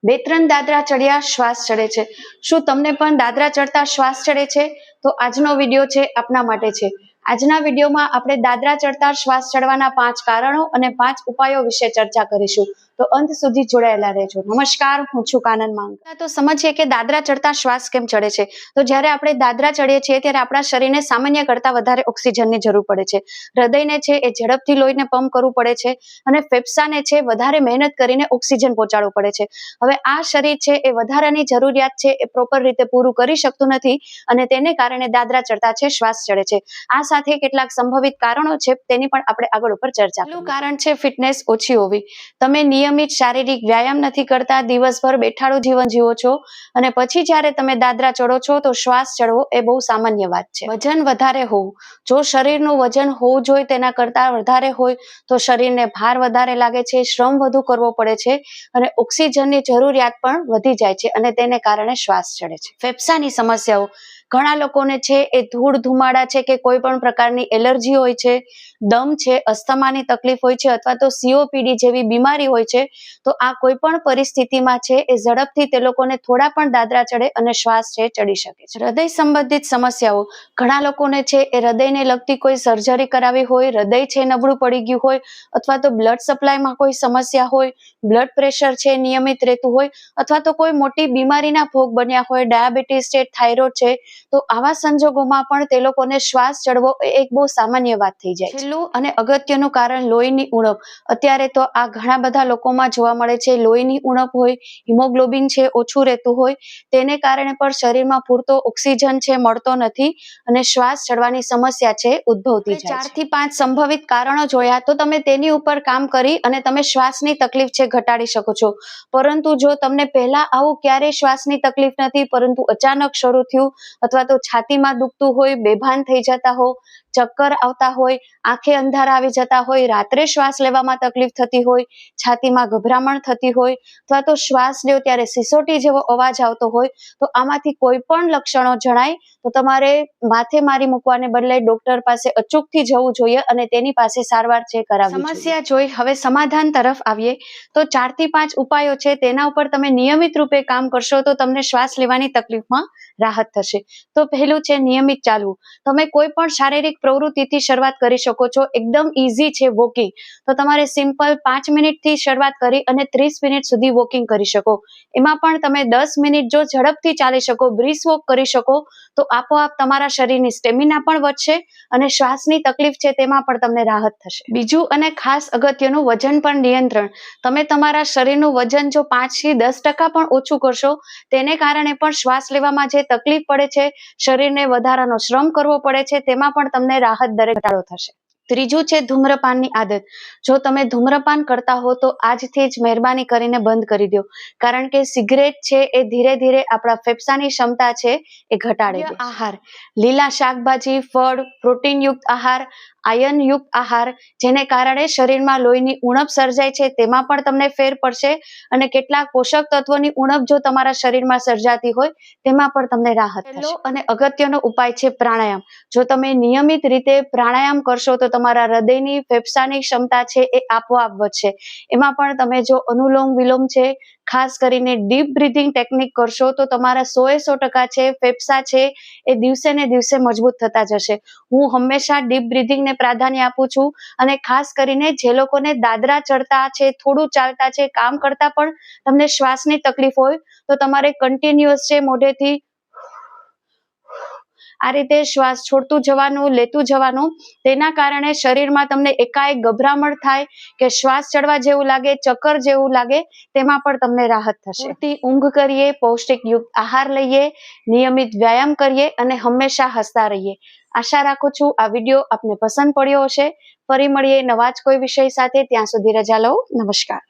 બે-ત્રણ દાદરા ચડ્યા શ્વાસ ચડે છે। શું તમને પણ દાદરા ચડતા શ્વાસ ચડે છે? તો આજનો વિડીયો છે આપના માટે છે। આજના વિડીયોમાં આપણે દાદરા ચડતા શ્વાસ ચડવાના 5 કારણો અને 5 ઉપાયો વિશે ચર્ચા કરીશું, તો અંત સુધી જોડાયેલા રહેજો। નમસ્કાર, હું છું કાનન માંગ। તો સમજીએ કે દાદરા ચડતા શ્વાસ કેમ ચડે છે। તો જ્યારે આપણે દાદરા ચડીએ છીએ ત્યારે આપણા શરીરને સામાન્ય કરતાં વધારે ઓક્સિજનની જરૂર પડે છે। હૃદયને છે એ ઝડપથી લોહીને પંપ કરવું પડે છે અને ફેફસાને છે વધારે મહેનત કરીને ઓક્સિજન પહોંચાડવું પડે છે। હવે આ શરીર છે એ વધારાની જરૂરિયાત છે એ પ્રોપર રીતે પૂરું કરી શકતું નથી અને તેને કારણે દાદરા ચડતા છે શ્વાસ ચડે છે। આ સાથે કેટલાક સંભવિત કારણો છે તેની પણ આપણે આગળ ઉપર ચર્ચા કરીશું। કારણ છે ફિટનેસ ઓછી હોવી। તમે નિયમિત શારીરિક વ્યાયામ નથી કરતા, દિવસભર બેઠાડું જીવન જીવો છો અને પછી જ્યારે તમે દાદરા ચડો છો તો શ્વાસ ચડવો એ બહુ સામાન્ય વાત છે। વજન વધારે હોવું। જો શરીરનું વજન હોવું જોઈએ તેના કરતાં વધારે હોય તો શરીરને ભાર વધારે લાગે છે, શ્રમ વધુ કરવો પડે છે અને ઓક્સિજનની જરૂરિયાત પણ વધી જાય છે અને તેને કારણે શ્વાસ ચડે છે। ફેફસાની સમસ્યાઓ। ઘણા લોકોને છે એ ધૂળ ધુમાડા છે કે કોઈ પણ પ્રકારની એલર્જી હોય છે, દમ છે, અસ્થમાની તકલીફ હોય છે અથવા તો COPD જેવી બીમારી હોય છે, તો આ કોઈ પણ પરિસ્થિતિમાં છે એ ઝડપથી તે લોકોને થોડા પણ દાદરા ચડે અને શ્વાસ છે ચડી શકે છે। હૃદય સંબંધિત સમસ્યાઓ। ઘણા લોકોને છે એ હૃદયને લગતી કોઈ સર્જરી કરાવી હોય, હૃદય છે નબળું પડી ગયું હોય અથવા તો બ્લડ સપ્લાયમાં કોઈ સમસ્યા હોય, બ્લડ પ્રેશર છે નિયમિત રહેતું હોય અથવા તો કોઈ મોટી બીમારીના ભોગ બન્યા હોય, ડાયાબિટીસ છે, થાઇરોઇડ છે, તો આવા સંજોગોમાં પણ તે લોકોને શ્વાસ ચડવો એ એક બહુ સામાન્ય વાત થઈ જાય છે। છેલ્લું અને અગત્યનું કારણ લોહીની ઉણપ। અત્યારે તો આ ઘણા બધા લોકોમાં જોવા મળે છે, લોહીની ઉણપ હોય, હિમોગ્લોબિન છે ઓછું રહેતું હોય, તેને કારણે પણ શરીરમાં પૂરતો ઓક્સિજન છે મળતો નથી અને શ્વાસ ચડવાની સમસ્યા છે ઉદ્ભવતી જાય છે। 4 થી 5 સંભવિત કારણો જોયા, તો તમે તેની ઉપર કામ કરી અને તમે શ્વાસની તકલીફ છે ઘટાડી શકો છો। પરંતુ જો તમને પહેલા આવું ક્યારેય શ્વાસની તકલીફ નથી પરંતુ અચાનક શરૂ થયું અથવા તો છાતીમાં દુખતું હોય, બેભાન થઈ જતા હો, ચક્કર આવતા હોય, આંખે અંધારા આવી જતા હોય, રાત્રે શ્વાસ લેવામાં તકલીફ થતી હોય, છાતીમાં ગભરામણ થતી હોય અથવા તો શ્વાસ લ્યો ત્યારે સિસોટી જેવો અવાજ આવતો હોય, તો આમાંથી કોઈ પણ લક્ષણો જણાય તો તમારે માથે મારી મૂકવાને બદલે ડોક્ટર પાસે અચૂકથી જવું જોઈએ અને તેની પાસે સારવાર છે કરાવવી જોઈએ। સમસ્યા જોઈ હવે સમાધાન તરફ આવીએ તો 4 થી 5 ઉપાયો છે તેના ઉપર તમે નિયમિત રૂપે કામ કરશો તો તમને શ્વાસ લેવાની તકલીફમાં રાહત થશે। તો પહેલું છે નિયમિત ચાલવું। તમે કોઈ પણ શારીરિક પ્રવૃત્તિથી શરૂઆત કરી શકો છો, એકદમ ઈઝી છે વોકિંગ। તો તમારે સિમ્પલ 5 મિનિટથી શરૂઆત કરી અને 30 મિનિટ સુધી વોકિંગ કરી શકો। એમાં પણ તમે 10 મિનિટ જો ઝડપથી ચાલી શકો, બ્રીસ વોક કરી શકો તો આપોઆપ તમારા શરીરની સ્ટેમિના પણ વધશે અને શ્વાસની તકલીફ છે તેમાં પણ તમને રાહત થશે। બીજું અને ખાસ અગત્યનું વજન પર નિયંત્રણ। તમે તમારા શરીરનું વજન જો 5 થી 10% પણ ઓછું કરશો, તેને કારણે પણ શ્વાસ લેવામાં જે તકલીફ પડે છે, શરીરને વધારાનો શ્રમ કરવો પડે છે, તેમાં પણ તમને રાહત દરે ઘટાડો થશે। ત્રીજું છે ધૂમ્રપાનની આદત। જો તમે ધૂમ્રપાન કરતા હો તો આજથી જ મહેરબાની કરીને બંધ કરી દો, કારણ કે સિગરેટ છે એ ધીરે ધીરે આપણા ફેફસાની ક્ષમતા છે એ ઘટાડે છે। આહાર। લીલા શાકભાજી, ફળ, પ્રોટીનયુક્ત આહાર, આયર્નયુક્ત આહાર, જેને કારણે શરીરમાં લોહીની ઉણપ સર્જાય છે તેમાં પણ તમને ફેર પડશે અને કેટલાક પોષક તત્વોની ઉણપ જો તમારા શરીરમાં સર્જાતી હોય તેમાં પણ તમને રાહત થશે। પહેલો અને અગત્યનો ઉપાય છે પ્રાણાયામ। જો તમે નિયમિત રીતે પ્રાણાયામ કરશો તો તમારા હૃદયની, ફેફસાની ક્ષમતા છે એ આપોઆપ વધશે। એમાં પણ તમે જો અનુલોમ વિલોમ છે, ખાસ કરીને ડીપ બ્રીથિંગ ટેકનિક કરશો તો તમારા 100% છે ફેફસા છે એ દિવસે ને દિવસે મજબૂત થતા જશે। હું હંમેશા ડીપ બ્રીથિંગને પ્રાધાન્ય આપું છું અને ખાસ કરીને જે લોકોને દાદરા ચડતા છે, થોડું ચાલતા છે, કામ કરતા પણ તમને શ્વાસની તકલીફ હોય તો તમારે કન્ટિન્યુઅસ છે મોઢેથી આ રીતે શ્વાસ છોડતું જવાનું, લેતું જવાનું। તેના કારણે શરીરમાં તમને એકાએક ગભરામણ થાય કે શ્વાસ ચડવા જેવું લાગે, ચક્કર જેવું લાગે, તેમાં પણ તમને રાહત થશે। પૂરતી ઊંઘ કરીએ, પૌષ્ટિક યુક્ત આહાર લઈએ, નિયમિત વ્યાયામ કરીએ અને હંમેશા હસતા રહીએ। આશા રાખું છું આ વિડીયો આપને પસંદ પડ્યો હશે। ફરી મળીએ નવા જ કોઈ વિષય સાથે, ત્યાં સુધી રજા લઉં। નમસ્કાર।